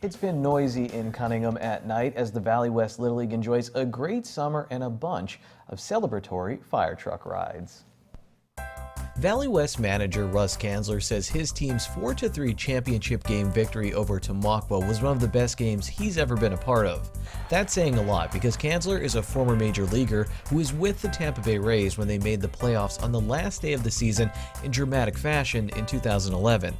It's been noisy in Cunningham at night as the Valley West Little League enjoys a great summer and a bunch of celebratory fire truck rides. Valley West manager Russ Kanzler says his team's 4-3 championship game victory over Tamaqua was one of the best games he's ever been a part of. That's saying a lot because Kanzler is a former major leaguer who was with the Tampa Bay Rays when they made the playoffs on the last day of the season in dramatic fashion in 2011.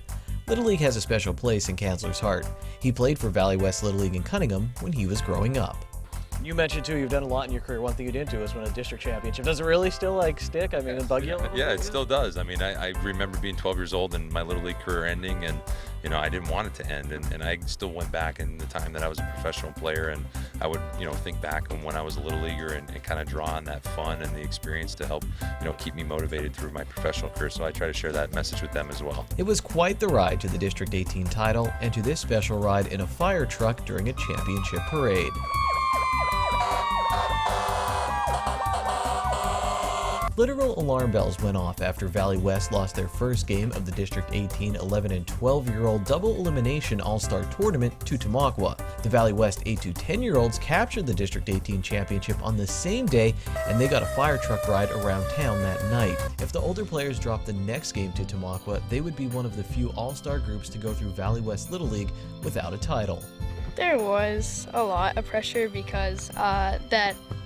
Little League has a special place in Kanzler's heart. He played for Valley West Little League in Cunningham when he was growing up. You mentioned too, you've done a lot in your career. One thing you didn't do was win a district championship. Does it really still stick? I mean, and bug you? Yeah, it still does. I mean, I remember being 12 years old and my Little League career ending, and I didn't want it to end, and I still went back in the time that I was a professional player, and I would think back on when I was a Little Leaguer and kind of draw on that fun and the experience to help keep me motivated through my professional career. So I try to share that message with them as well. It was quite the ride to the District 18 title and to this special ride in a fire truck during a championship parade. Literal alarm bells went off after Valley West lost their first game of the District 18 11 and 12-year-old double elimination all-star tournament to Tamaqua. The Valley West 8 to 10-year-olds captured the District 18 championship on the same day, and they got a fire truck ride around town that night. If the older players dropped the next game to Tamaqua, they would be one of the few all-star groups to go through Valley West Little League without a title. There was a lot of pressure because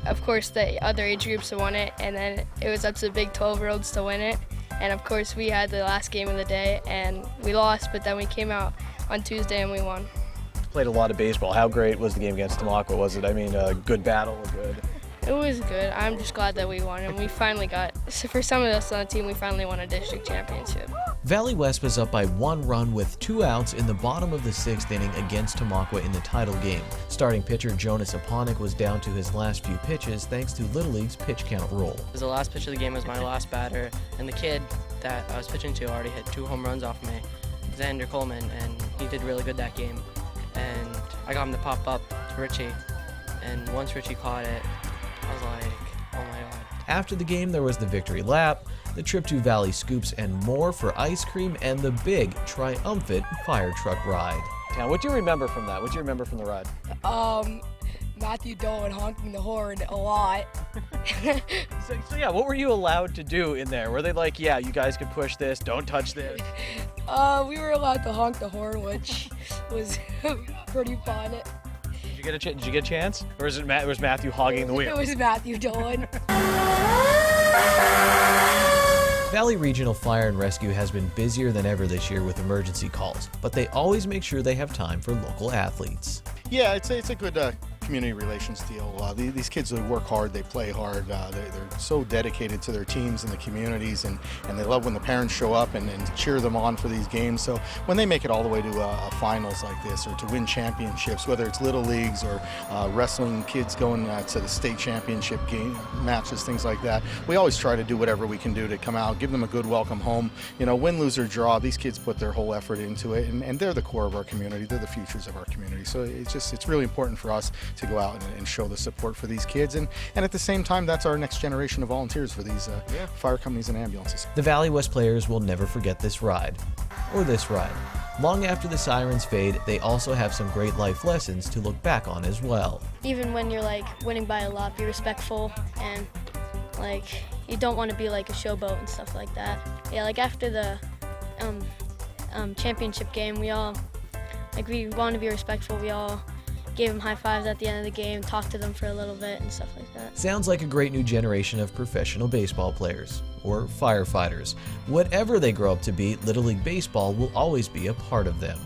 of course the other age groups won it, and then it was up to the big 12-year-olds to win it. And of course we had the last game of the day and we lost, but then we came out on Tuesday and we won. Played a lot of baseball. How great was the game against Tamaqua? Was it, I mean, a good battle, It was good. I'm just glad that we won, and we finally for some of us on the team, we finally won a district championship. Valley West was up by 1 run with 2 outs in the bottom of the 6th inning against Tamaqua in the title game. Starting pitcher Jonas Aponic was down to his last few pitches thanks to Little League's pitch count rule. The last pitch of the game was my last batter, and the kid that I was pitching to already hit 2 home runs off me, Xander Coleman, and he did really good that game. And I got him to pop up to Richie, and once Richie caught it, I was like, oh my God. After the game, there was the victory lap, the trip to Valley Scoops, and more for ice cream and the big, triumphant fire truck ride. Now, what do you remember from that? What do you remember from the ride? Matthew Dolan honking the horn a lot. So yeah, what were you allowed to do in there? Were they like, yeah, you guys can push this, don't touch this? We were allowed to honk the horn, which was pretty fun. Did you get a chance? Or was Matthew hogging the wheel? It was Matthew Dolan. Valley Regional Fire and Rescue has been busier than ever this year with emergency calls, but they always make sure they have time for local athletes. Yeah, it's a good community relations deal. These kids, they work hard, they play hard, they're so dedicated to their teams and the communities, and they love when the parents show up and cheer them on for these games. So when they make it all the way to a finals like this, or to win championships, whether it's little leagues or wrestling kids going to the state championship game matches, things like that, we always try to do whatever we can do to come out, give them a good welcome home. Win, lose, or draw, these kids put their whole effort into it, and they're the core of our community. They're the futures of our community. So it's really important for us to go out and show the support for these kids, and at the same time, that's our next generation of volunteers for these fire companies and ambulances. The Valley West players will never forget this ride, or this ride. Long after the sirens fade, they also have some great life lessons to look back on as well. Even when you're winning by a lot, be respectful, and you don't want to be like a showboat and stuff like that. Yeah, after the championship game, we want to be respectful. We all gave them high fives at the end of the game, talked to them for a little bit and stuff like that. Sounds like a great new generation of professional baseball players, or firefighters. Whatever they grow up to be, Little League Baseball will always be a part of them.